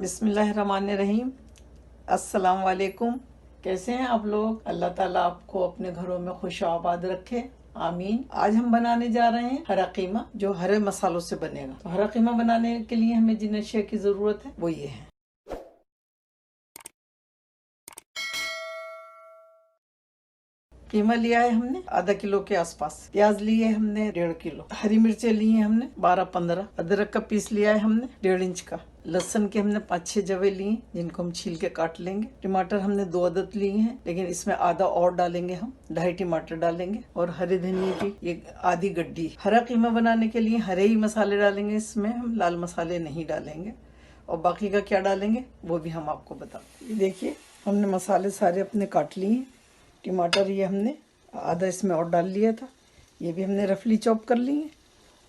बिस्मिल्लाहिर्रहमानिर्रहीम। अस्सलाम वालेकुम। कैसे हैं आप लोग? अल्लाह ताला आपको अपने घरों में खुश आबाद रखे, आमीन। आज हम बनाने जा रहे हैं हरा कीमा, जो हरे मसालों से बनेगा। तो हरा कीमा बनाने के लिए हमें जिन अशिया की ज़रूरत है वो ये है। कीमा लिया है हमने आधा किलो के आसपास। प्याज लिए हमने 1.5 किलो। हरी मिर्चें ली हैं हमने 12-15। अदरक का पीस लिया है हमने 1.5 इंच का। लहसुन के हमने 5-6 जवे लिए, जिनको हम छील के काट लेंगे। टमाटर हमने 2 अदद लिए हैं, लेकिन इसमें आधा और डालेंगे हम। 2.5 टमाटर डालेंगे और हरे धनिए की ये आधी गड्डी। हरा कीमा बनाने के लिए हरे ही मसाले डालेंगे, इसमें हम लाल मसाले नहीं डालेंगे। और बाकी का क्या डालेंगे वो भी हम आपको बताते हैं। देखिए, हमने मसाले सारे अपने काट लिए हैं। टमाटर ये हमने आधा इसमें और डाल लिया था, ये भी हमने रफली चॉप कर ली है।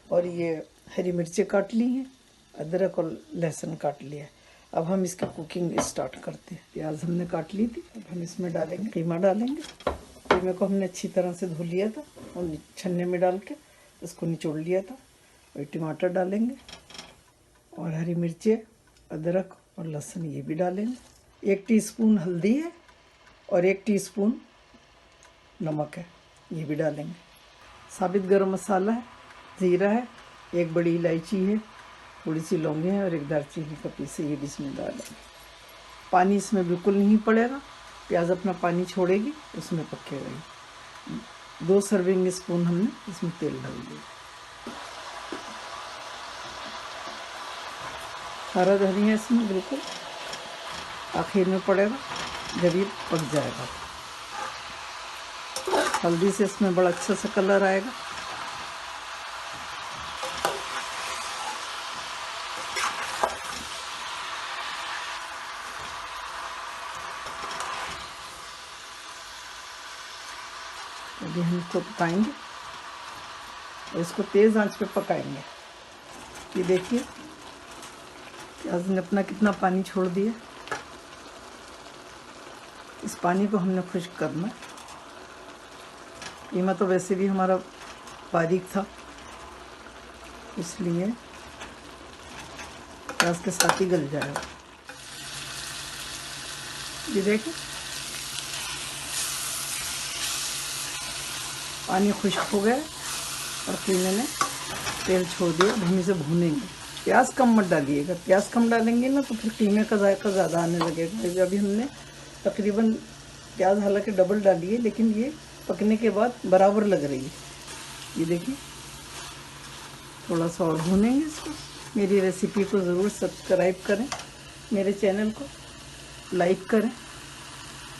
और ये हरी मिर्चें काट ली हैं, अदरक और लहसुन काट लिया है। अब हम इसका कुकिंग स्टार्ट करते हैं। प्याज हमने काट ली थी, अब हम इसमें डालेंगे कीमा। डालेंगे कीमे को हमने अच्छी तरह से धो लिया था और छन्ने में डाल के इसको निचोड़ लिया था। और टमाटर डालेंगे और हरी मिर्चें, अदरक और लहसुन ये भी डालेंगे। 1 टीस्पून हल्दी है और 1 टीस्पून नमक है, ये भी डालेंगे। साबित गरम मसाला है, ज़ीरा है, 1 बड़ी इलायची है, थोड़ी सी लौंगे हैं और 1 दालचीनी का पीस है, ये भी इसमें डालेंगे। पानी इसमें बिल्कुल नहीं पड़ेगा, प्याज अपना पानी छोड़ेगी, उसमें पकेगा। 2 सर्विंग स्पून हमने इसमें तेल डाल दिया। हरा धनिया इसमें बिल्कुल आखिर में पड़ेगा जब ये पक जाएगा। हल्दी से इसमें बड़ा अच्छा सा कलर आएगा। अभी हम इसको पकाएंगे और इसको तेज़ आंच पे पकाएंगे। ये देखिए, प्याज ने अपना कितना पानी छोड़ दिया। इस पानी को हमने खुश्क करना। कीमा तो वैसे भी हमारा बारीक था, इसलिए प्याज के साथ ही गल जाएगा। ये देखिए, पानी खुश्क हो गया और कीमे ने तेल छोड़ दिया। अब हम इसे भूनेंगे। प्याज कम मत डालिएगा, प्याज कम डालेंगे ना तो फिर कीमे का जायका ज़्यादा आने लगेगा। अभी हमने तकरीबन प्याज हालांकि डबल डाली है, लेकिन ये पकने के बाद बराबर लग रही है। ये देखिए, थोड़ा सा और भूनेंगे इसको। मेरी रेसिपी को ज़रूर सब्सक्राइब करें, मेरे चैनल को लाइक करें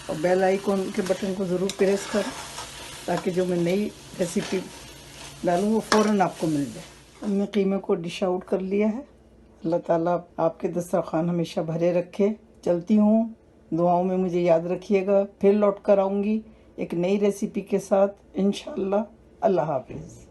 और बेल आइकॉन के बटन को ज़रूर प्रेस करें, ताकि जो मैं नई रेसिपी डालूँ वो फ़ौरन आपको मिल जाए। हमने कीमे को डिश आउट कर लिया है। अल्लाह ताला आपके दस्तरखान हमेशा भरे रखे। चलती हूँ, दुआओं में मुझे याद रखिएगा। फिर लौट कर आऊँगी एक नई रेसिपी के साथ इंशाअल्लाह। अल्लाह हाफिज़।